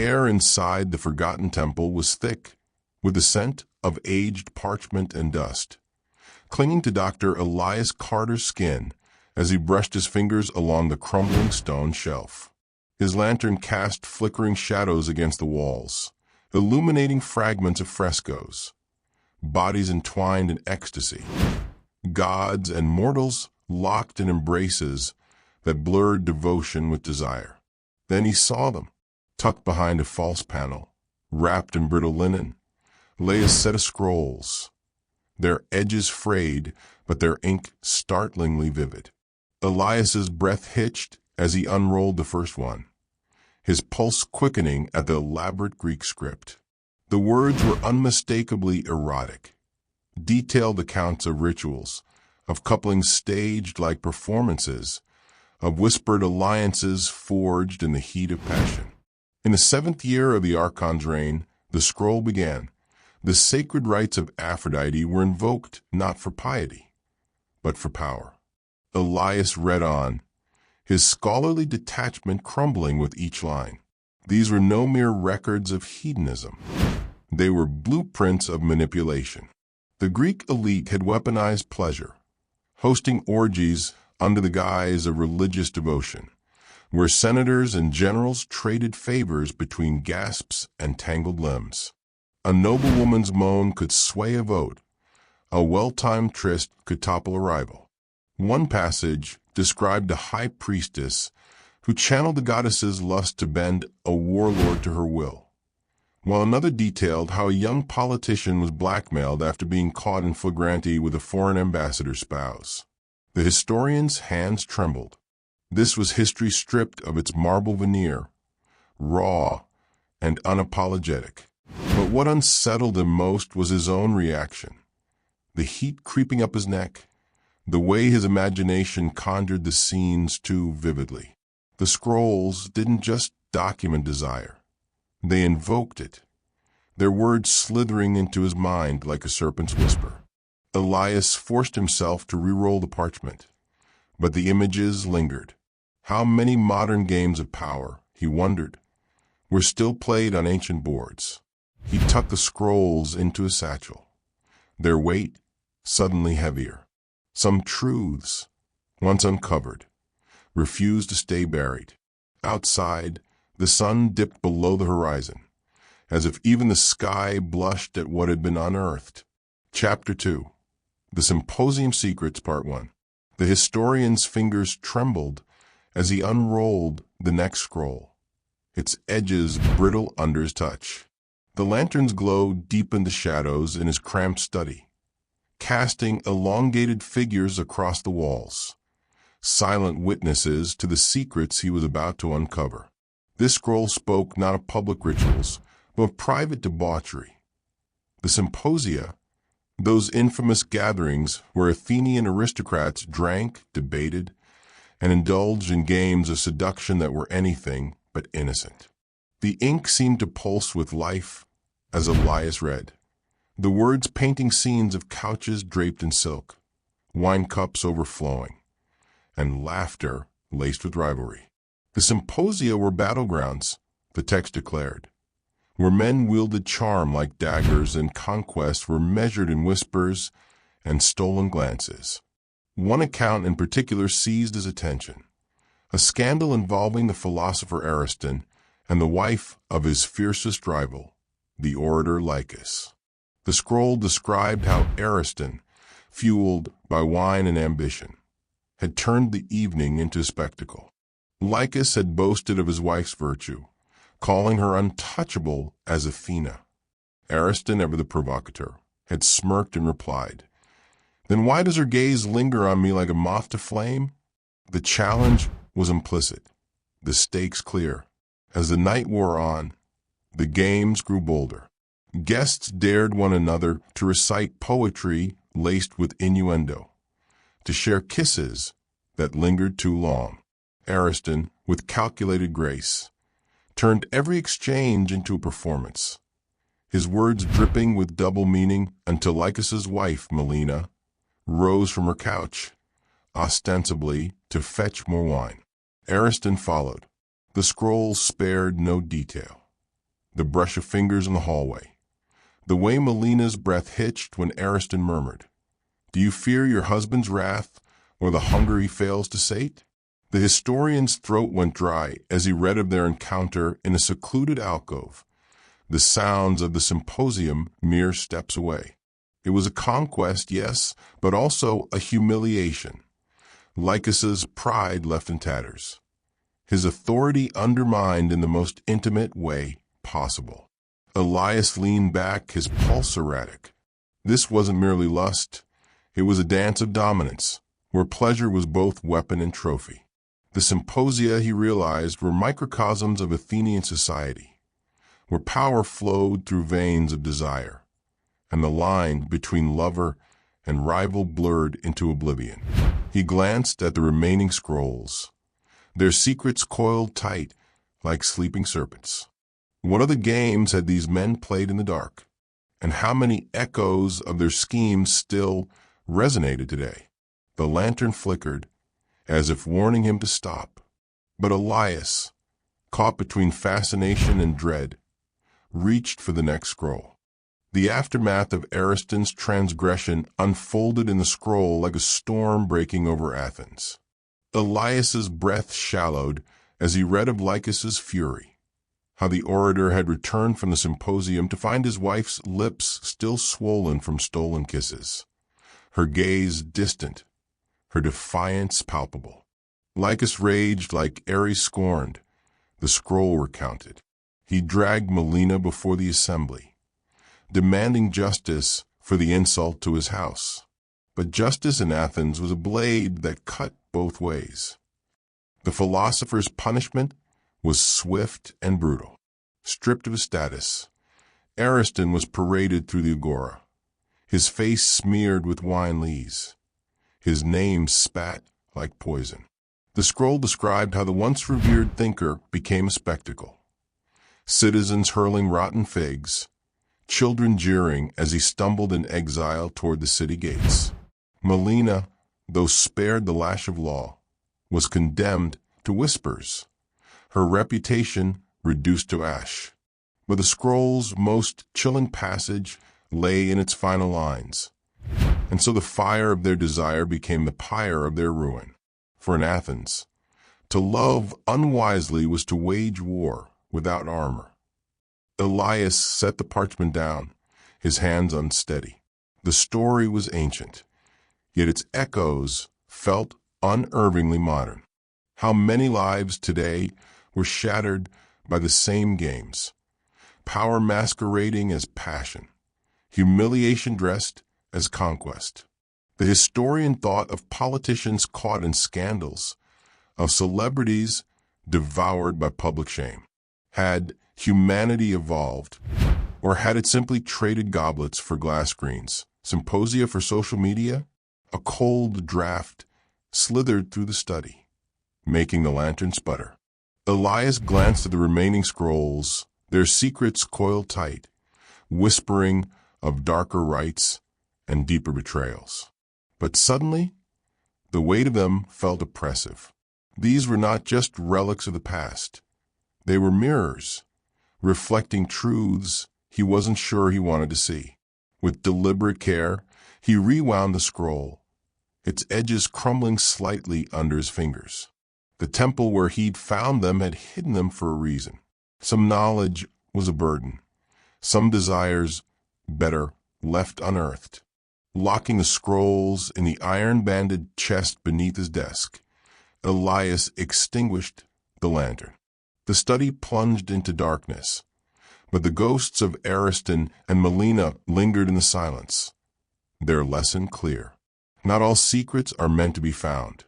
air inside the forgotten temple was thick, with the scent of aged parchment and dust, clinging to Dr. Elias Carter's skin as he brushed his fingers along the crumbling stone shelf. His lantern cast flickering shadows against the walls, illuminating fragments of frescoes, bodies entwined in ecstasy, gods and mortals locked in embraces that blurred devotion with desire. Then he saw them, tucked behind a false panel, wrapped in brittle linen, lay a set of scrolls, their edges frayed, but their ink startlingly vivid. Elias's breath hitched as he unrolled the first one, his pulse quickening at the elaborate Greek script. The words were unmistakably erotic, detailed accounts of rituals, of couplings staged like performances, of whispered alliances forged in the heat of passion. In the 7th year of the Archon's reign, the scroll began. The sacred rites of Aphrodite were invoked not for piety, but for power. Elias read on, his scholarly detachment crumbling with each line. These were no mere records of hedonism. They were blueprints of manipulation. The Greek elite had weaponized pleasure, hosting orgies under the guise of religious devotion, where senators and generals traded favors between gasps and tangled limbs. A noblewoman's moan could sway a vote. A well-timed tryst could topple a rival. One passage described a high priestess who channeled the goddess's lust to bend a warlord to her will, while another detailed how a young politician was blackmailed after being caught in flagrante with a foreign ambassador's spouse. The historian's hands trembled. This was history stripped of its marble veneer, raw and unapologetic. But what unsettled him most was his own reaction. The heat creeping up his neck, the way his imagination conjured the scenes too vividly. The scrolls didn't just document desire. They invoked it, their words slithering into his mind like a serpent's whisper. Elias forced himself to re-roll the parchment, but the images lingered. How many modern games of power, he wondered, were still played on ancient boards? He tucked the scrolls into his satchel, their weight suddenly heavier. Some truths, once uncovered, refused to stay buried. Outside, the sun dipped below the horizon, as if even the sky blushed at what had been unearthed. Chapter 2. The Symposium Secrets, Part 1. The historian's fingers trembled as he unrolled the next scroll, its edges brittle under his touch. The lantern's glow deepened the shadows in his cramped study, casting elongated figures across the walls, silent witnesses to the secrets he was about to uncover. This scroll spoke not of public rituals, but of private debauchery. The symposia, those infamous gatherings where Athenian aristocrats drank, debated, and indulged in games of seduction that were anything but innocent. The ink seemed to pulse with life as Elias read, the words painting scenes of couches draped in silk, wine cups overflowing, and laughter laced with rivalry. The symposia were battlegrounds, the text declared, where men wielded charm like daggers and conquests were measured in whispers and stolen glances. One account in particular seized his attention, a scandal involving the philosopher Ariston and the wife of his fiercest rival, the orator Lycus. The scroll described how Ariston, fueled by wine and ambition, had turned the evening into a spectacle. Lycus had boasted of his wife's virtue, calling her untouchable as Athena. Ariston, ever the provocateur, had smirked and replied, "Then why does her gaze linger on me like a moth to flame?" The challenge was implicit, the stakes clear. As the night wore on, the games grew bolder. Guests dared one another to recite poetry laced with innuendo, to share kisses that lingered too long. Ariston, with calculated grace, turned every exchange into a performance, his words dripping with double meaning until Lycus's wife, Melina, rose from her couch, ostensibly to fetch more wine. Ariston followed. The scrolls spared no detail. the brush of fingers in the hallway, the way Melina's breath hitched when Ariston murmured, "Do you fear your husband's wrath or the hunger he fails to sate?" The historian's throat went dry as he read of their encounter in a secluded alcove, the sounds of the symposium mere steps away. It was a conquest, yes, but also a humiliation. Lycus's pride left in tatters, his authority undermined in the most intimate way possible. Elias leaned back, his pulse erratic. This wasn't merely lust, it was a dance of dominance, where pleasure was both weapon and trophy. The symposia, he realized, were microcosms of Athenian society, where power flowed through veins of desire, and the line between lover and rival blurred into oblivion. He glanced at the remaining scrolls, their secrets coiled tight like sleeping serpents. What other games had these men played in the dark? And how many echoes of their schemes still resonated today? The lantern flickered, as if warning him to stop. But Elias, caught between fascination and dread, reached for the next scroll. The aftermath of Ariston's transgression unfolded in the scroll like a storm breaking over Athens. Elias's breath shallowed as he read of Lycus's fury, how the orator had returned from the symposium to find his wife's lips still swollen from stolen kisses, her gaze distant, her defiance palpable. Lycus raged like Ares scorned. The scroll recounted. He dragged Melina before the assembly, demanding justice for the insult to his house. But justice in Athens was a blade that cut both ways. The philosopher's punishment was swift and brutal. Stripped of his status, Ariston was paraded through the agora, his face smeared with wine lees, his name spat like poison. The scroll described how the once revered thinker became a spectacle. Citizens hurling rotten figs, children jeering as he stumbled in exile toward the city gates. Melina, though spared the lash of law, was condemned to whispers, her reputation reduced to ash. But the scroll's most chilling passage lay in its final lines, and so the fire of their desire became the pyre of their ruin. For in Athens, to love unwisely was to wage war without armor. Elias set the parchment down, his hands unsteady. The story was ancient, yet its echoes felt unervingly modern. How many lives today were shattered by the same games, power masquerading as passion, humiliation dressed as conquest. The historian thought of politicians caught in scandals, of celebrities devoured by public shame. Had humanity evolved, or had it simply traded goblets for glass screens, symposia for social media? A cold draft slithered through the study, making the lantern sputter. Elias glanced at the remaining scrolls, their secrets coiled tight, whispering of darker rites and deeper betrayals. But suddenly, the weight of them felt oppressive. These were not just relics of the past. They were mirrors, reflecting truths he wasn't sure he wanted to see. With deliberate care, he rewound the scroll, its edges crumbling slightly under his fingers. The temple where he'd found them had hidden them for a reason. Some knowledge was a burden, some desires, better, left unearthed. Locking the scrolls in the iron-banded chest beneath his desk, Elias extinguished the lantern. The study plunged into darkness, but the ghosts of Ariston and Melina lingered in the silence, their lesson clear. Not all secrets are meant to be found.